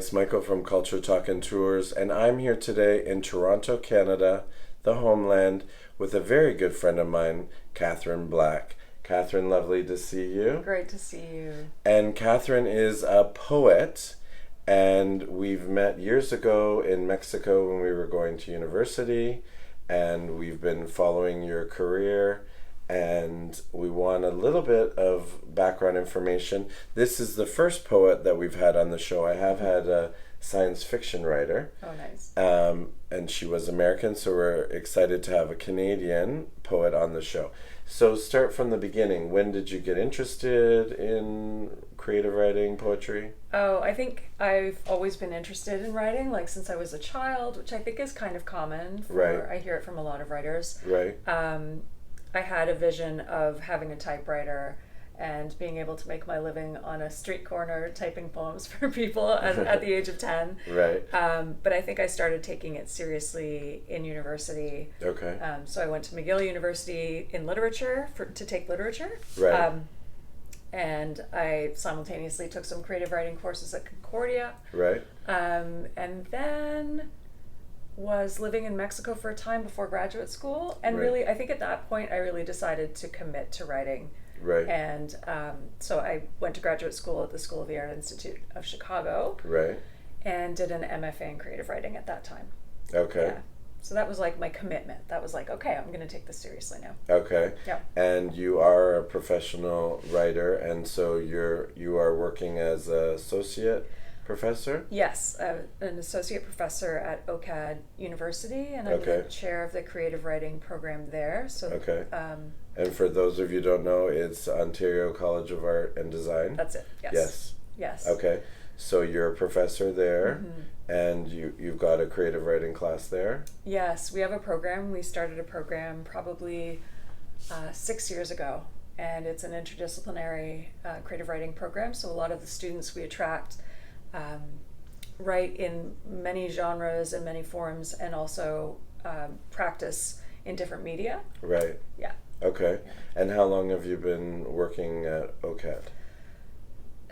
it's Michael from Culture Talk and Tours, and I'm here today in Toronto, Canada, the homeland, with a very good friend of mine, Catherine Black. Catherine, lovely to see you. Great to see you. And Catherine is a poet, and we've met years ago in Mexico when we were going to university, and we've been following your career, and we want a little bit of background information. This is the first poet that we've had on the show. I have had a science fiction writer. Oh, nice. And she was American, so we're excited to have a Canadian poet on the show. So start from the beginning. When did you get interested in creative writing, poetry? Oh, I think I've always been interested in writing, like since I was a child, which I think is kind of common. Right. I hear it from a lot of writers. Right. I had a vision of having a typewriter and being able to make my living on a street corner typing poems for people at the age of 10. Right. But I think I started taking it seriously in university. Okay. So I went to McGill University in literature to take literature. Right. And I simultaneously took some creative writing courses at Concordia. Right. And then was living in Mexico for a time before graduate school. And Right. really, I think at that point, I really decided to commit to writing. Right. And so I went to graduate school at the School of the Art Institute of Chicago. Right. And did an MFA in creative writing at that time. Okay. Yeah. So that was like my commitment. That was like, okay, I'm going to take this seriously now. Okay. Yeah. And you are a professional writer, and so you are working as an associate professor? Yes, an associate professor at OCAD University, and I'm the chair of the creative writing program there. So okay. And for those of you who don't know, it's Ontario College of Art and Design. That's it. Yes. Yes. Yes. Okay. So you're a professor there, mm-hmm. and you've got a creative writing class there? Yes, we have a program. We started a program probably 6 years ago, and it's an interdisciplinary creative writing program. So a lot of the students we attract write in many genres and many forms, and also practice in different media. Right. Yeah. Okay. Yeah. And how long have you been working at OCAD?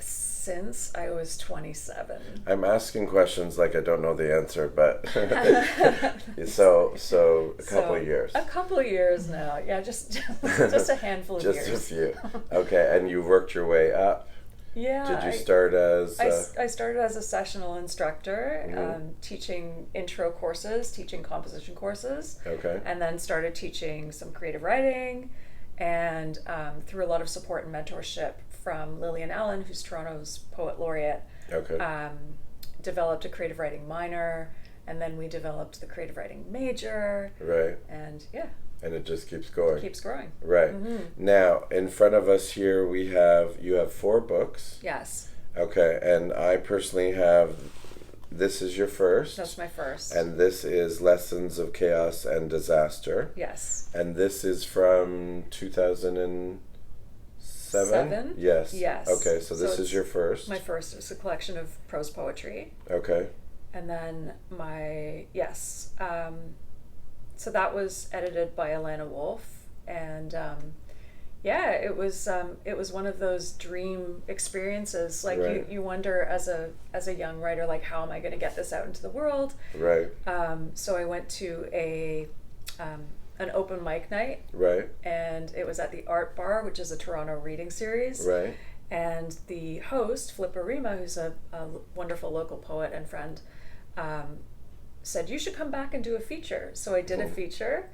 Since I was 27. I'm asking questions like I don't know the answer, but so a couple of years. A couple of years now. Yeah, just a handful of years. Just a few. Okay, and you worked your way up. Yeah. Did you start as... I started as a sessional instructor, mm-hmm. Teaching intro courses, teaching composition courses. Okay. And then started teaching some creative writing, and through a lot of support and mentorship from Lillian Allen, who's Toronto's poet laureate. Okay. Developed a creative writing minor, and then we developed the creative writing major. Right. And yeah. And it just keeps going. Keeps growing. Right. Mm-hmm. Now, in front of us here, you have 4 books. Yes. Okay, and I personally have, this is your first. That's my first. And this is Lessons of Chaos and Disaster. Yes. And this is from 2007? 7? Yes. Yes. Okay, so this is your first. My first is a collection of prose poetry. Okay. And then so that was edited by Alana Wolf, and it was one of those dream experiences. Like right. you wonder as a young writer, like, how am I going to get this out into the world? Right. So I went to an open mic night. Right. And it was at the Art Bar, which is a Toronto reading series. Right. And the host, Flipper Rima, who's a wonderful local poet and friend, said, you should come back and do a feature. So I did a feature,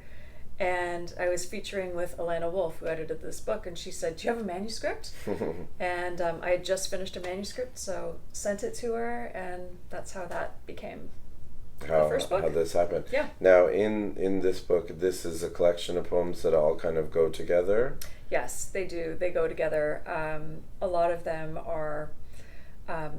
and I was featuring with Alana Wolf, who edited this book, and she said, do you have a manuscript? And I had just finished a manuscript, so sent it to her, and that's how that became the first book. How this happened. Yeah. Now, in this book, this is a collection of poems that all kind of go together? Yes, they do. They go together. A lot of them are...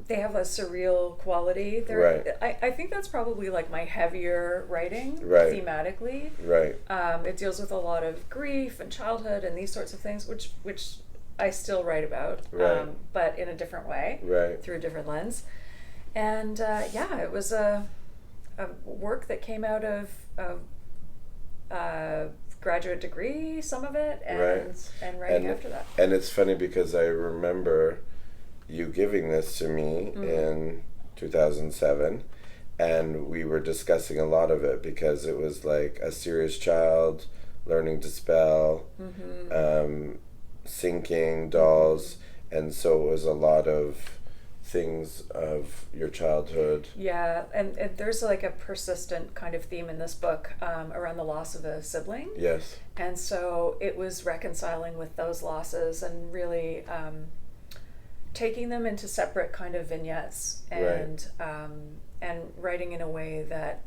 they have a surreal quality. Right. I think that's probably like my heavier writing, right. thematically. Right. It deals with a lot of grief and childhood and these sorts of things, which I still write about, right. But in a different way, right. through a different lens. And it was a work that came out of graduate degree, some of it, and right. and writing after that. And it's funny because I remember you giving this to me in 2007, and we were discussing a lot of it because it was like a serious child learning to spell, sinking dolls, and so it was a lot of things of your childhood. Yeah, and there's like a persistent kind of theme in this book around the loss of a sibling. Yes. And so it was reconciling with those losses and really taking them into separate kind of vignettes and writing in a way that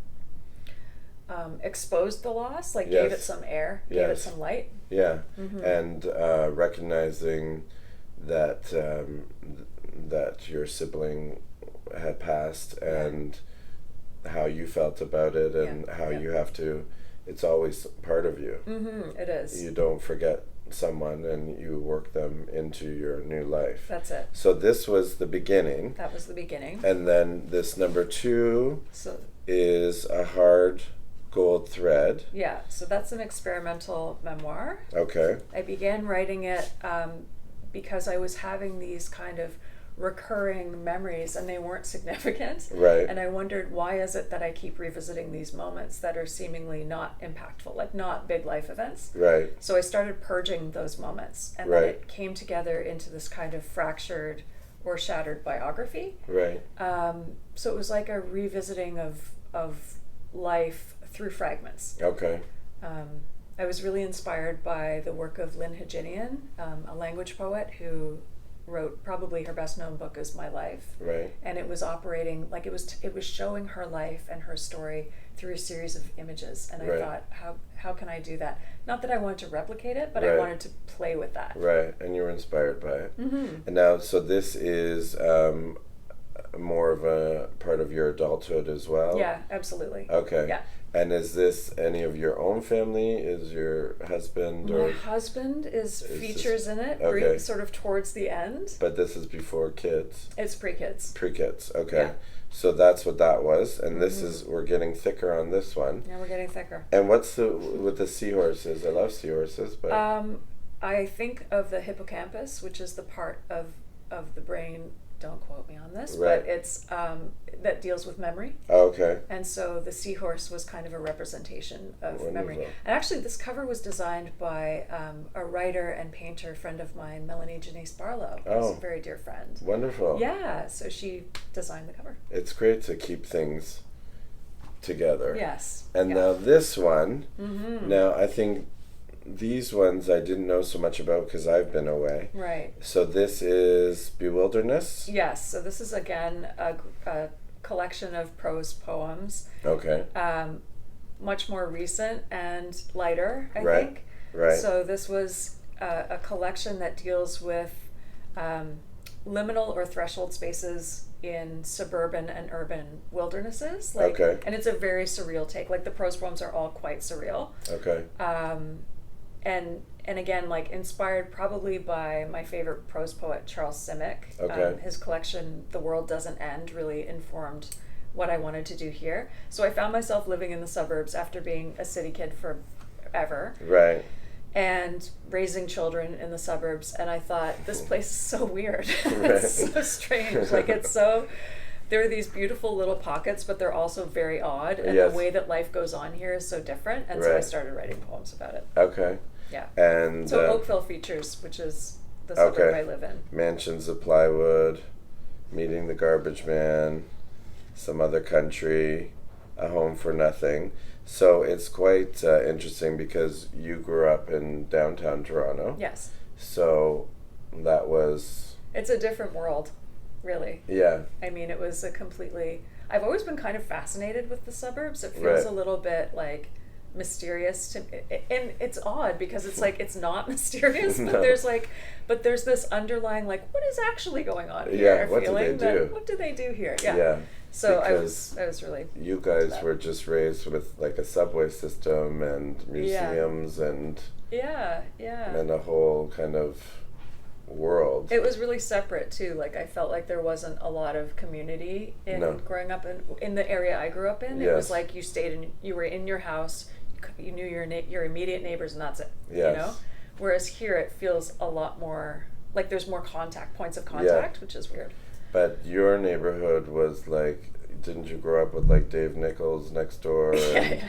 exposed the loss, like gave it some air, gave it some light. Yeah, and recognizing that that your sibling had passed and how you felt about it and how you have to, it's always part of you. It is. You don't forget someone and you work them into your new life. That's it. So this was the beginning. That was the beginning. And then this number 2 is A Hard Gold Thread. Yeah, so that's an experimental memoir. Okay. I began writing it because I was having these kind of recurring memories and they weren't significant. Right. And I wondered, why is it that I keep revisiting these moments that are seemingly not impactful, like not big life events? Right. So I started purging those moments, and then it came together into this kind of fractured or shattered biography. Right. So it was like a revisiting of life through fragments. Okay. I was really inspired by the work of Lynn Haginian, a language poet who wrote probably her best known book is My Life. Right. And it was operating like it was showing her life and her story through a series of images. And I thought, how can I do that? Not that I wanted to replicate it, but I wanted to play with that. Right. And you were inspired by it. And now, so this is more of a part of your adulthood as well? Yeah, absolutely. Okay. Yeah. And is this any of your own family? Is your husband or? My husband features in it, okay. sort of towards the end. But this is before kids? It's pre-kids. Pre-kids, okay. Yeah. So that's what that was, and this is, we're getting thicker on this one. Yeah, we're getting thicker. And what's with the seahorses? I love seahorses, but... I think of the hippocampus, which is the part of the brain, don't quote me on this, but it's that deals with memory. Oh, okay. And so the seahorse was kind of a representation of Wonderful. Memory. And actually this cover was designed by a writer and painter friend of mine, Melanie Janice Barlow, who's a very dear friend. Wonderful. Yeah, so she designed the cover. It's great to keep things together. Yes. And now this one, now I think these ones I didn't know so much about because I've been away. Right. So this is Bewilderness? Yes. So this is again a collection of prose poems. Okay. Much more recent and lighter, I think. Right. So this was a collection that deals with liminal or threshold spaces in suburban and urban wildernesses. And it's a very surreal take. Like the prose poems are all quite surreal. Okay. And again, like inspired probably by my favorite prose poet, Charles Simic. Okay. His collection, The World Doesn't End, really informed what I wanted to do here. So I found myself living in the suburbs after being a city kid forever. Right. And raising children in the suburbs. And I thought, this place is so weird. It's so strange. Like it's so... There are these beautiful little pockets, but they're also very odd. And the way that life goes on here is so different. And so I started writing poems about it. Okay. Yeah. And so Oakville features, which is the suburb I live in. Mansions of plywood, Meeting the Garbage Man, Some Other Country, A Home for Nothing. So it's quite interesting because you grew up in downtown Toronto. Yes. So that was... It's a different world, really. Yeah. I mean, it was a completely... I've always been kind of fascinated with the suburbs. It feels a little bit like mysterious to and it's odd because it's like it's not mysterious, but there's this underlying like what is actually going on here? What do they do? What do they do here? Yeah. So I was really... You guys were just raised with like a subway system and museums and and a whole kind of world. It was really separate too. Like I felt like there wasn't a lot of community growing up in the area I grew up in. It was like you were in your house, you knew your immediate neighbors, and that's it. You know. Whereas here it feels a lot more like there's more points of contact, which is weird. But your neighborhood was like, didn't you grow up with like Dave Nichols next door? And,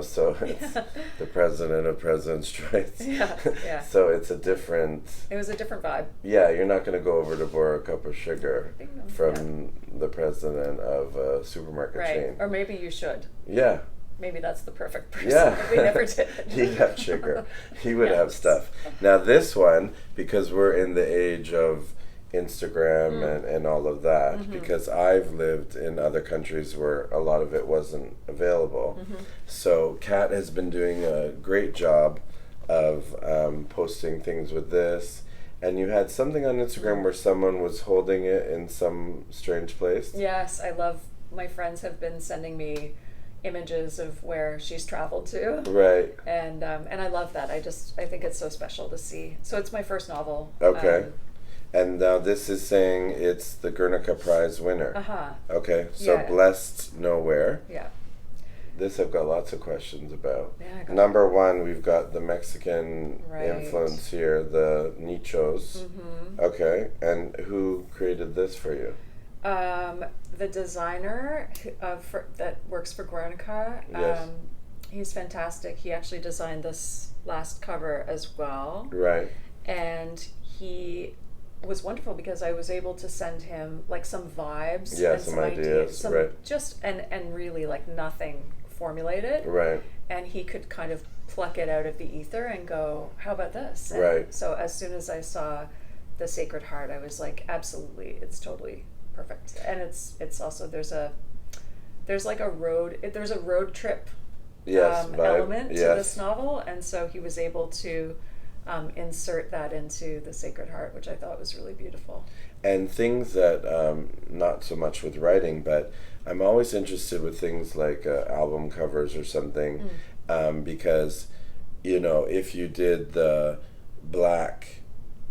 so it's the president of President's Choice. Yeah. So it's a different. It was a different vibe. Yeah, you're not going to go over to borrow a cup of sugar Bingo. from the president of a supermarket chain. Or maybe you should. Yeah. Maybe that's the perfect person. Yeah. We never did. He'd have sugar. He would have stuff. Now this one, because we're in the age of Instagram and all of that, because I've lived in other countries where a lot of it wasn't available. So Kat has been doing a great job of posting things with this. And you had something on Instagram where someone was holding it in some strange place. Yes, I love, my friends have been sending me images of where she's traveled to. Right. And I love that. I think it's so special to see. So it's my first novel. Okay. And now this is saying it's the Guernica Prize winner. Okay, so Yeah. Blessed Nowhere. Yeah. This I've got lots of questions about. Yeah, Number one, we've got the Mexican Right. influence here, the nichos. Okay, and who created this for you? The designer that works for Guernica, Yes. he's fantastic. He actually designed this last cover as well. Right. And he was wonderful because I was able to send him like some vibes, and some ideas, right. just and really like nothing formulated, Right. and he could kind of pluck it out of the ether and go, how about this? And Right. so as soon as I saw the Sacred Heart, I was like, absolutely, it's totally perfect. And it's also there's a road trip Vibe. element to Yes. this novel, and so he was able to insert that into the Sacred Heart, which I thought was really beautiful. And things that, not so much with writing, but I'm always interested with things like album covers or something, because, if you did the black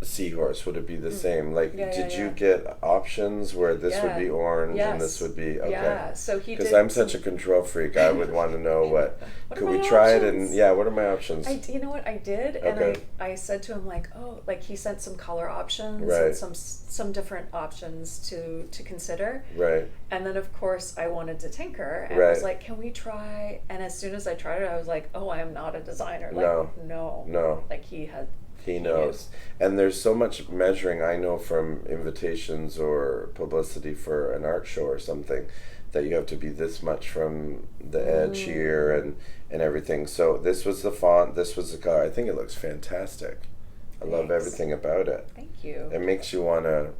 seahorse, would it be the same? Like, did you get options where this would be orange and this would be okay? Yeah, so he did. Because I'm such a control freak, I would want to know what What could are we my try it options? and what are my options? You know what I did, Okay. and I said to him like, oh, like he sent some color options Right. and some different options to consider. Right. And then of course I wanted to tinker, and Right. I was like, can we try? And as soon as I tried it, I was like, oh, I am not a designer. Like, No. Like he knows. And there's so much measuring, I know, from invitations or publicity for an art show or something, that you have to be this much from the edge here and everything. So this was the font, this was the color. I think it looks fantastic. I love Thanks. everything about it. Thank you. It makes you want to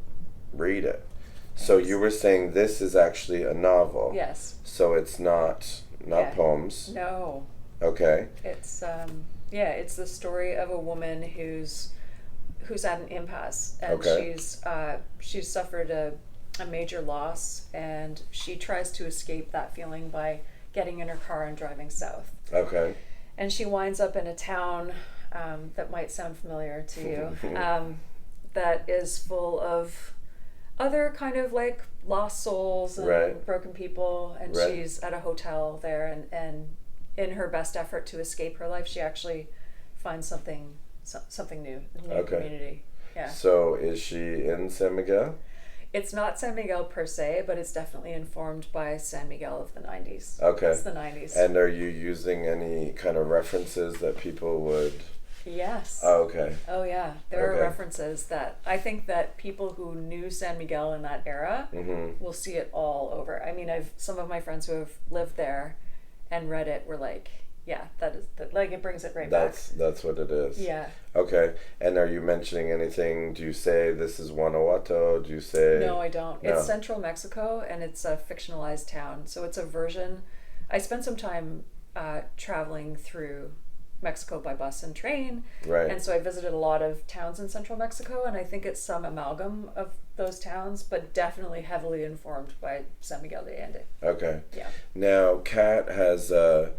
read it. So Thanks. you were saying this is actually a novel. Yes. So it's not poems. No. Okay. It's it's the story of a woman who's at an impasse, and Okay. she's suffered a major loss, and she tries to escape that feeling by getting in her car and driving south. Okay. And she winds up in a town that might sound familiar to you, that is full of other kind of like lost souls and Right. broken people, and Right. she's at a hotel there, and in her best effort to escape her life, she actually finds something new, a new Okay. community. Yeah. So is she in San Miguel? It's not San Miguel per se, but it's definitely informed by San Miguel of the 90s. Okay. It's the 90s. And are you using any kind of references that people would... Yes. Oh, okay. Oh yeah, there Okay. are references that I think that people who knew San Miguel in that era will see it all over. I mean, some of my friends who have lived there and read it were like, yeah, like it brings it right back. That's what it is. Yeah. Okay. And are you mentioning anything? Do you say this is Guanajuato? Do you say... No, I don't. No. It's central Mexico, and it's a fictionalized town. So it's a version. I spent some time traveling through Mexico by bus and train. Right. And so I visited a lot of towns in central Mexico, and I think it's some amalgam of those towns, but definitely heavily informed by San Miguel de Allende. Okay. Yeah. Now, Kat has a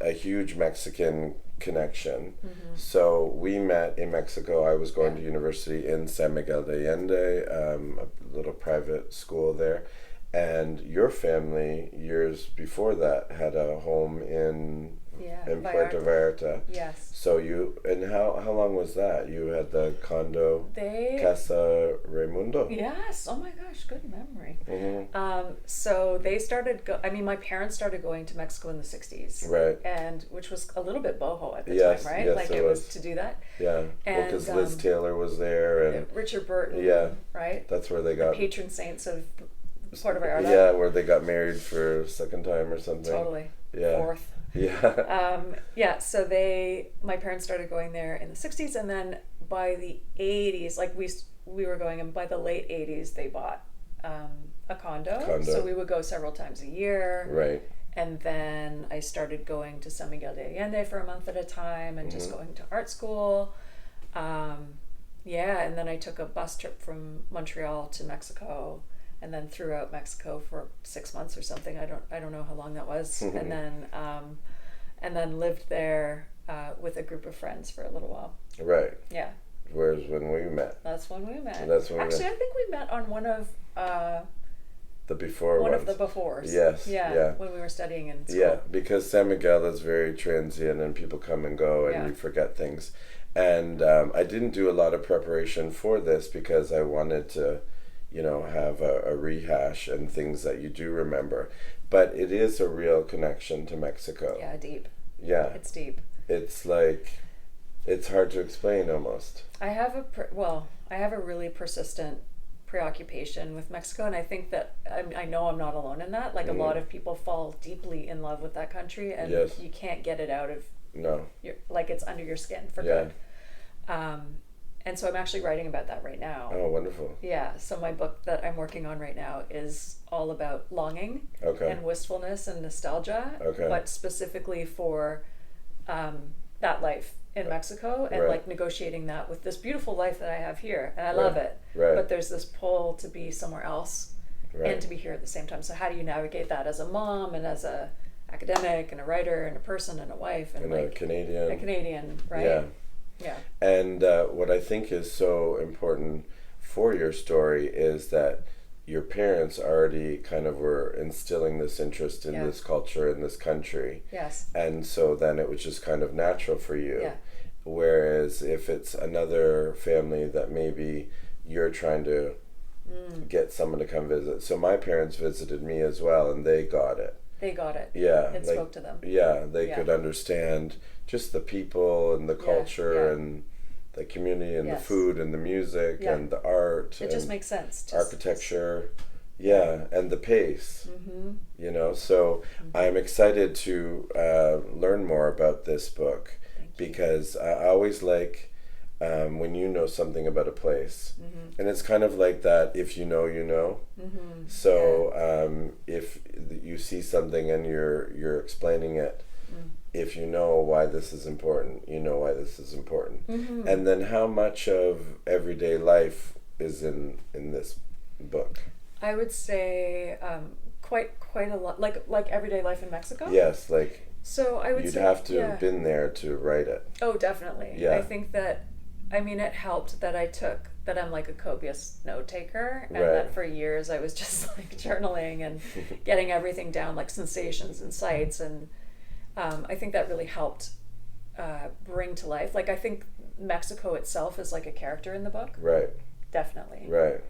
huge Mexican connection. So we met in Mexico. I was going to university in San Miguel de Allende, a little private school there. And your family, years before that, had a home in Yeah, in Puerto Vallarta. Yes. So how long was that? You had the condo They Casa Raimundo. Yes. Oh my gosh, good memory. Mm-hmm. So they started. My parents started going to Mexico in the '60s, Right. and which was a little bit boho at the Yes, time, right? yes, Like it it was was. to do that. Yeah. And Because Liz Taylor was there, and Richard Burton. yeah, Right. that's where they The got patron saints of Puerto Vallarta. Yeah, where they got married for a second time or something. Totally. Yeah. Fourth. Yeah. Yeah. So my parents started going there in the '60s, and then by the '80s, like we were going, and by the late '80s, they bought a condo. So we would go several times a year. Right. And then I started going to San Miguel de Allende for a month at a time, and just going to art school. Yeah, and then I took a bus trip from Montreal to Mexico, and then throughout Mexico for 6 months or something. I don't know how long that was, and then lived there with a group of friends for a little while. Right. Yeah. Where's when we met? That's when we met. Actually, I think we met on one of the before one ones. of the befores. Yes. Yeah. When we were studying in school. Yeah, because San Miguel is very transient, and people come and go, and you forget things. And I didn't do a lot of preparation for this because I wanted to, have a rehash and things that you do remember. But it is a real connection to Mexico. Yeah, deep. Yeah. It's deep. It's like, it's hard to explain almost. I have a really persistent preoccupation with Mexico, and I think that I know I'm not alone in that. Like a lot of people fall deeply in love with that country, and you can't get it out of like it's under your skin for good. And so I'm actually writing about that right now. Oh, wonderful. Yeah, so my book that I'm working on right now is all about longing and wistfulness and nostalgia, but specifically for that life in Mexico, and like negotiating that with this beautiful life that I have here, and I love it. But there's this pull to be somewhere else and to be here at the same time. So how do you navigate that as a mom and as a academic and a writer and a person and a wife and like a Canadian, right? Yeah. And what I think is so important for your story is that your parents already kind of were instilling this interest in this culture in this country. Yes. And so then it was just kind of natural for you. Yeah. Whereas if it's another family that maybe you're trying to get someone to come visit. So my parents visited me as well, and they got it. They got it. Yeah. It spoke to them. Yeah, they could understand just the people and the culture and the community and the food and the music and the art. It just makes sense. Architecture. And the pace. So I'm excited to learn more about this book because I always like when you know something about a place. And it's kind of like that, if you know, you know. So if you see something and you're explaining it, if you know why this is important, you know why this is important. And then how much of everyday life is in this book? I would say quite a lot, like everyday life in Mexico. Yes, like so I would you'd say, have to have been there to write it. Oh, definitely. Yeah. I think that, it helped that I'm like a copious note taker, and that for years I was just like journaling and getting everything down, like sensations and sights, and I think that really helped bring to life. Like I think Mexico itself is like a character in the book. Right. Definitely. Right.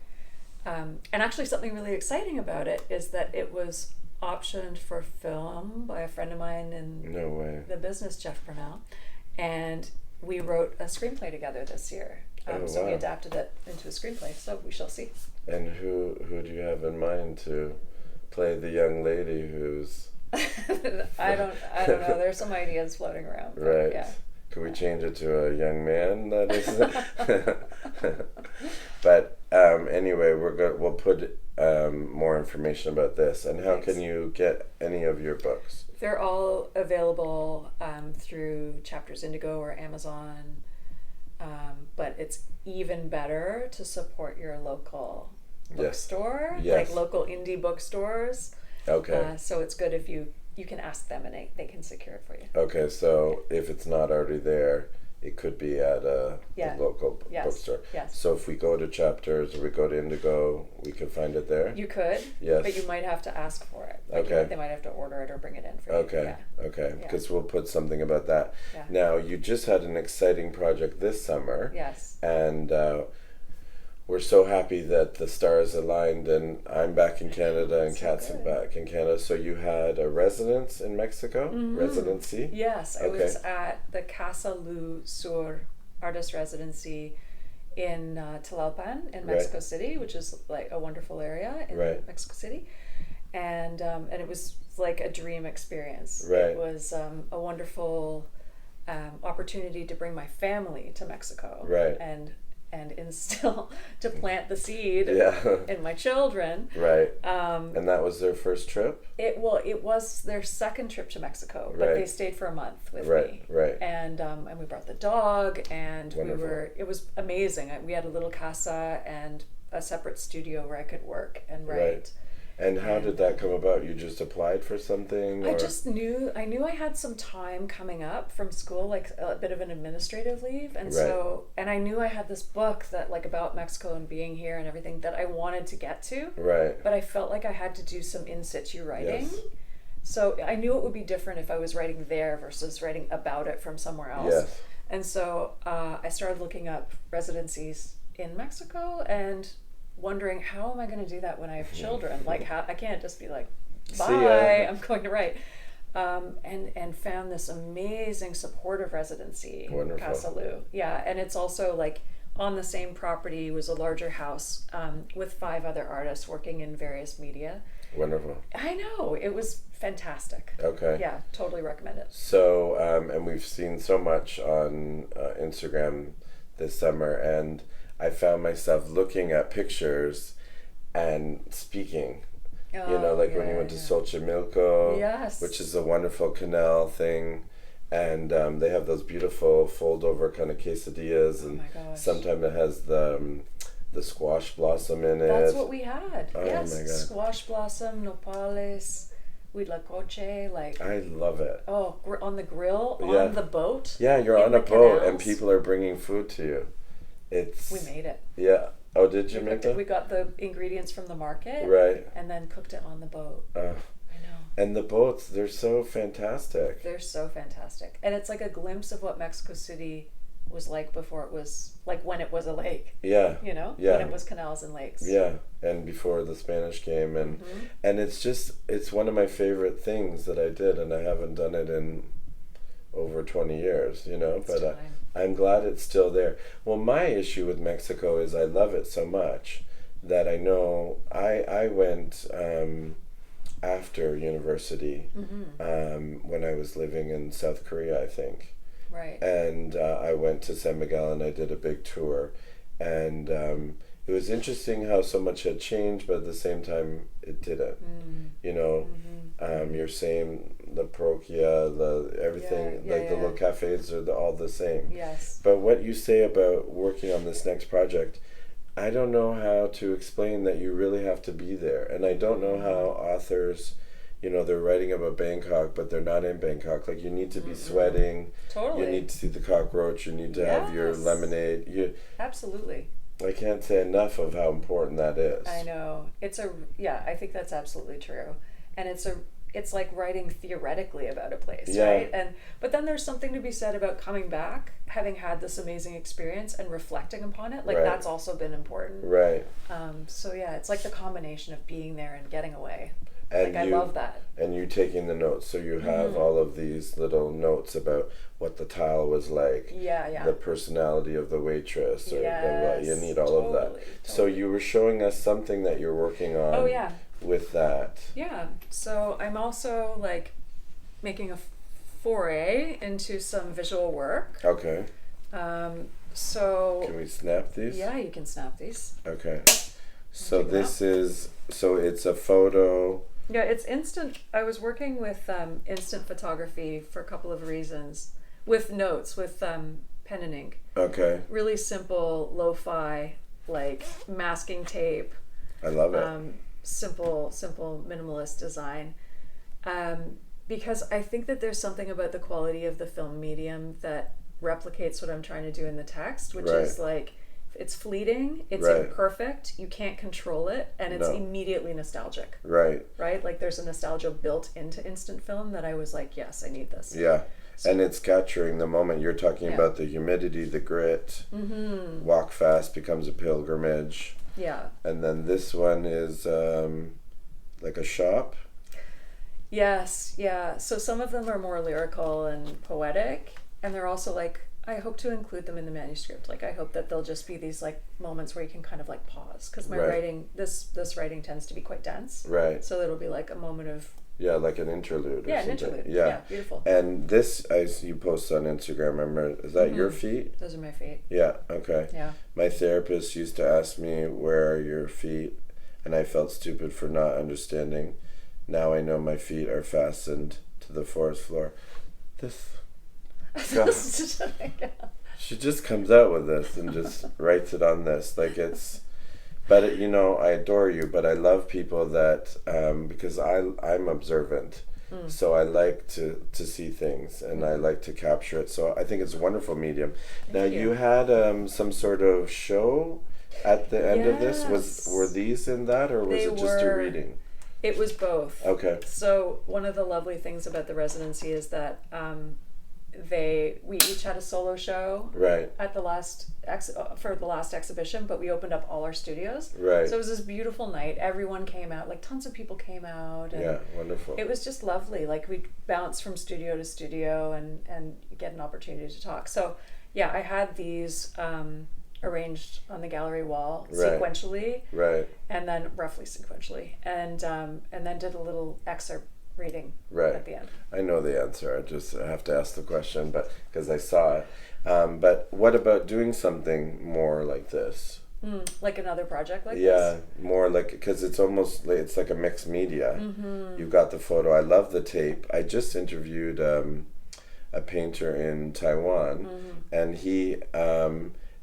And actually something really exciting about it is that it was optioned for film by a friend of mine in the business, Jeff Brunel, and we wrote a screenplay together this year. So we adapted it into a screenplay, so we shall see. And who do you have in mind to play the young lady who's... I don't know. There's some ideas floating around. Right. Yeah. Could we change it to a young man? That is. But anyway, we'll put more information about this. And how can you get any of your books? They're all available through Chapters Indigo or Amazon. But it's even better to support your local bookstore, like local indie bookstores. Okay. So it's good if you can ask them and they can secure it for you. Okay, so if it's not already there, it could be at a local bookstore. Yes. So if we go to Chapters or we go to Indigo, we could find it there? You could. Yes. But you might have to ask for it. Okay. They might have to order it or bring it in for you. Okay. Okay. Because we'll put something about that. Yeah. Now, you just had an exciting project this summer. Yes. And we're so happy that the stars aligned, and I'm back in Canada and Kat's back in Canada. So you had a residence in Mexico? Residency? Yes. I was at the Casa Lu Sur artist residency in Tlalpan in Mexico City, which is like a wonderful area in Mexico City. And it was like a dream experience. It was a wonderful opportunity to bring my family to Mexico and instill, to plant the seed in my children. Right. And that was their first trip? It was their second trip to Mexico, but they stayed for a month with me. Right. And we brought the dog, and it was amazing. We had a little casa and a separate studio where I could work and write. Right. And how did that come about? You just applied for something? I just knew I had some time coming up from school, like a bit of an administrative leave, and and I knew I had this book that like about Mexico and being here and everything that I wanted to get to. Right. But I felt like I had to do some in situ writing. Yes. So I knew it would be different if I was writing there versus writing about it from somewhere else. Yes. And so I started looking up residencies in Mexico and wondering, how am I going to do that when I have children? Like, how I can't just be like, bye, I'm going to write. And found this amazing supportive residency, Casa Lu. Yeah, and it's also like on the same property was a larger house with 5 other artists working in various media. Wonderful. I know, it was fantastic. Okay. Yeah, totally recommend it. So, and we've seen so much on Instagram this summer, and I found myself looking at pictures and speaking. When you went to Xochimilco, which is a wonderful canal thing, and they have those beautiful fold-over kind of quesadillas, and sometimes it has the squash blossom in it. That's what we had. Oh yes, my God. Squash blossom, nopales, huitlacoche, like. I love it. Oh, on the grill, on the boat. Yeah, you're on a boat, and people are bringing food to you. We made it. Yeah. Oh, did you make it? We got the ingredients from the market. Right. And then cooked it on the boat. I know. And the boats, they're so fantastic. They're so fantastic. And it's like a glimpse of what Mexico City was like before it was, like when it was a lake. Yeah. When it was canals and lakes. Yeah. And before the Spanish came. And and it's one of my favorite things that I did, and I haven't done it in over 20 years, but I'm glad it's still there. Well, my issue with Mexico is I love it so much that I know I went after university when I was living in South Korea, I think. Right. And I went to San Miguel and I did a big tour. And it was interesting how so much had changed, but at the same time it didn't. You're saying the paroquia, the everything, the little cafes are all the same. Yes. But what you say about working on this next project, I don't know how to explain that you really have to be there. And I don't know how authors, they're writing about Bangkok, but they're not in Bangkok. Like, you need to be sweating. Totally. You need to see the cockroach. You need to have your lemonade. Absolutely. I can't say enough of how important that is. I know. I think that's absolutely true. And it's like writing theoretically about a place, right? But then there's something to be said about coming back, having had this amazing experience and reflecting upon it. Like, that's also been important. Right. So it's like the combination of being there and getting away. And I love that. And you taking the notes, so you have all of these little notes about what the tile was like, the personality of the waitress, or you need all of that. Totally. So you were showing us something that you're working on. Oh yeah. With that. Yeah. So I'm also like making a foray into some visual work. Okay. So. Can we snap these? Yeah, you can snap these. Okay. So it's a photo. Yeah, it's instant. I was working with instant photography for a couple of reasons, with notes, with pen and ink. Okay. Really simple, lo-fi, like masking tape. I love it. Simple, minimalist design. Because I think that there's something about the quality of the film medium that replicates what I'm trying to do in the text, which Right. is like it's fleeting, it's Right. imperfect, you can't control it, and it's No. immediately nostalgic. Right. Right? Like there's a nostalgia built into instant film that I was like, yes, I need this. Yeah. So, And it's capturing the moment. You're talking Yeah. about the humidity, the grit. Walk fast becomes a pilgrimage. yeah. And then this one is like a shop. Yes, yeah. So some of them are more lyrical and poetic, and they're also like I hope to include them in the manuscript. Like I hope that they'll just be these like moments where you can kind of like pause, because my Right. writing this writing tends to be quite dense. Right. So it'll be like a moment of Yeah, like an interlude or an something. interlude. Yeah. Yeah, beautiful. And this, I see you post on Instagram, remember, is that your feet? Those are my feet. Yeah, okay. Yeah. My therapist used to ask me, where are your feet? And I felt stupid for not understanding. Now I know my feet are fastened to the forest floor. This... God. She just comes out with this and just writes it on this. Like it's... But, I adore you, but I love people that... because I'm observant. So I like to see things, and I like to capture it. So I think it's a wonderful medium. Now, you had some sort of show at the end of this. Were these in that, or was it just a reading? It was both. Okay. So one of the lovely things about the residency is that we each had a solo show Right. at the last for the last exhibition, but we opened up all our studios. Right. So it was this beautiful night. Everyone came out, like tons of people came out, and Yeah, wonderful. it was just lovely. Like we bounced from studio to studio and get an opportunity to talk. So yeah, I had these arranged on the gallery wall Right. sequentially, Right. and then roughly sequentially, and then did a little excerpt reading Right. at the end. I know the answer. I have to ask the question, but because I saw it. But what about doing something more like this? Like another project like Yeah, this? more like, because it's almost like it's like a mixed media. You've got the photo. I love the tape. I just interviewed a painter in Taiwan, and he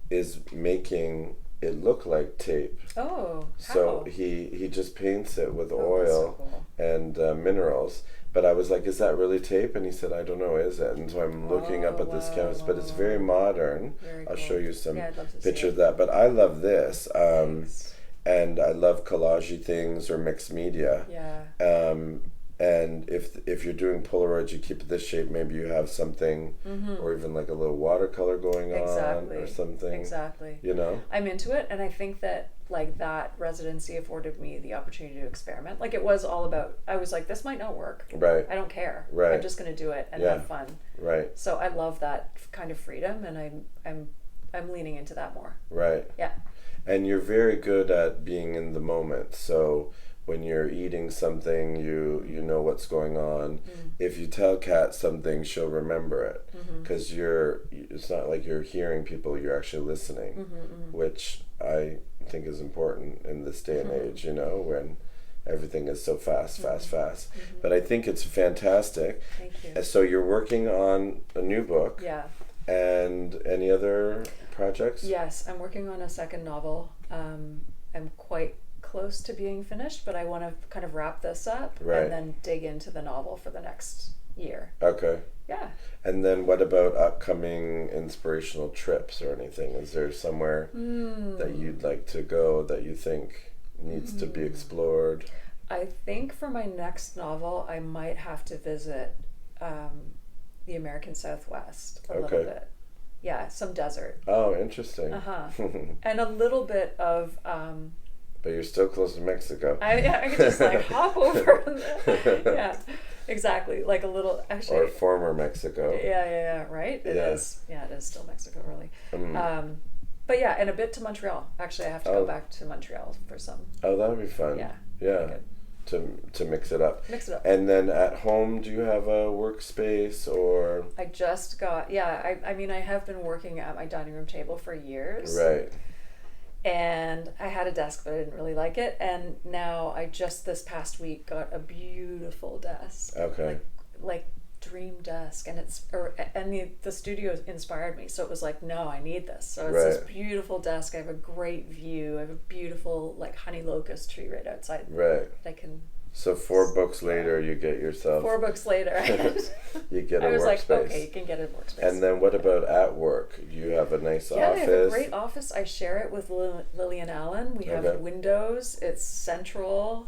is making it look like tape. Oh, So how? he just paints it with Oh, that's oil so cool. and minerals. But I was like, is that really tape? And he said, I don't know, is it? And so I'm looking up at this wow, canvas, but it's wow, very modern. Very I'll cool. show you some Yeah, I'd love to see pictures of it. that. But I love this. Thanks. And I love collagey things or mixed media. Yeah. And if you're doing Polaroids, you keep it this shape. Maybe you have something, or even like a little watercolor going Exactly. on or something. Exactly. You know? I'm into it, and I think that like that residency afforded me the opportunity to experiment. Like it was all about. I was like, this might not work. Right. I don't care. Right. I'm just gonna do it and Yeah. have fun. Right. So I love that kind of freedom, and I'm leaning into that more. Right. Yeah. And you're very good at being in the moment. So when you're eating something, you know what's going on. If you tell Kat something, she'll remember it, because it's not like you're hearing people, you're actually listening, which I think is important in this day and age, when everything is so fast. But I think it's fantastic. Thank you. So you're working on a new book. Yeah. And any other projects? Yes, I'm working on a second novel. I'm quite close to being finished, but I want to kind of wrap this up Right. and then dig into the novel for the next year. Okay. Yeah. And then what about upcoming inspirational trips or anything? Is there somewhere that you'd like to go that you think needs to be explored? I think for my next novel, I might have to visit the American Southwest a little bit. Yeah, some desert. Oh, interesting. And a little bit of But you're still close to Mexico. I could just like hop over. Yeah, exactly. Like a little, actually. Or former Mexico. Yeah, right? It Yeah. is. Yeah, it is still Mexico, really. But yeah, and a bit to Montreal. Actually, I have to go back to Montreal for some. Oh, that would be fun. Yeah. Yeah. To mix it up. Mix it up. And then at home, do you have a workspace or? I just got, I mean, I have been working at my dining room table for years. Right. And I had a desk, but I didn't really like it. And now I just this past week got a beautiful desk. Okay. Like dream desk, and the studio inspired me. So it was like, no, I need this. So it's this beautiful desk. I have a great view. I have a beautiful like honey locust tree right outside. Right. That I can So 4 books later, you get yourself. 4 books later, you get a I was workspace. like, okay, you can get a workspace. And then what about at work? You have a nice office. Yeah, we have a great office. I share it with Lillian Allen. We have windows. It's central.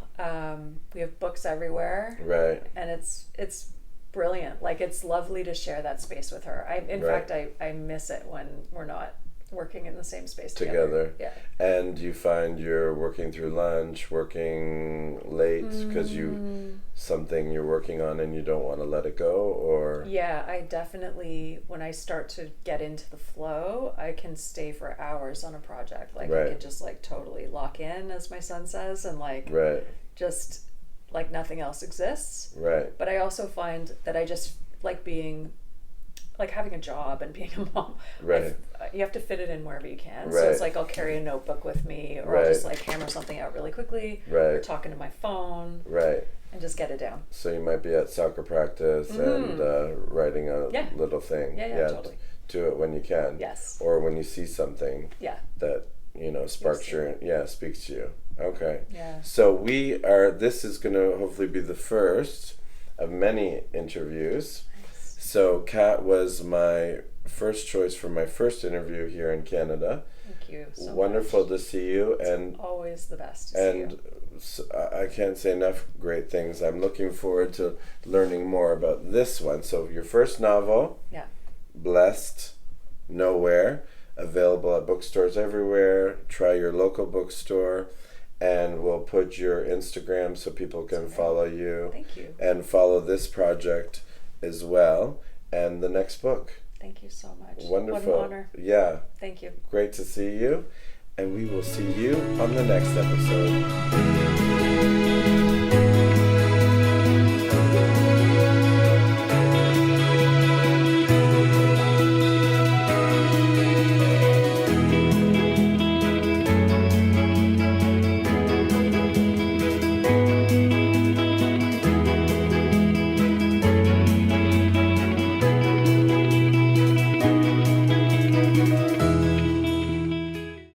We have books everywhere. Right. And it's brilliant. Like, it's lovely to share that space with her. In fact, I miss it when we're not working in the same space together. Yeah. And you find you're working through lunch, working late because something you're working on and you don't want to let it go, or? Yeah, I definitely, when I start to get into the flow, I can stay for hours on a project. Like, I can just like totally lock in, as my son says, and like just like nothing else exists. Right. But I also find that I just like being, like having a job and being a mom. Right. You have to fit it in wherever you can. Right. So it's like I'll carry a notebook with me, or I'll just like hammer something out really quickly. Right. Or talking to my phone. Right. And just get it down. So you might be at soccer practice and writing a little thing. Yeah, totally. Do it when you can. Yes. Or when you see something that, sparks speaks to you. Okay. Yeah. So this is going to hopefully be the first of many interviews. Nice. So Kat was my first choice for my first interview here in Canada. Thank you so Wonderful much. to see you. It's always the best to see you. So I can't say enough great things. I'm looking forward to learning more about this one. So your first novel, Blessed Nowhere, available at bookstores everywhere. Try your local bookstore, and we'll put your Instagram so people can follow you. Thank you. And follow this project as well, and the next book. Thank you so much. Wonderful. What an honor. Yeah. Thank you. Great to see you. And we will see you on the next episode.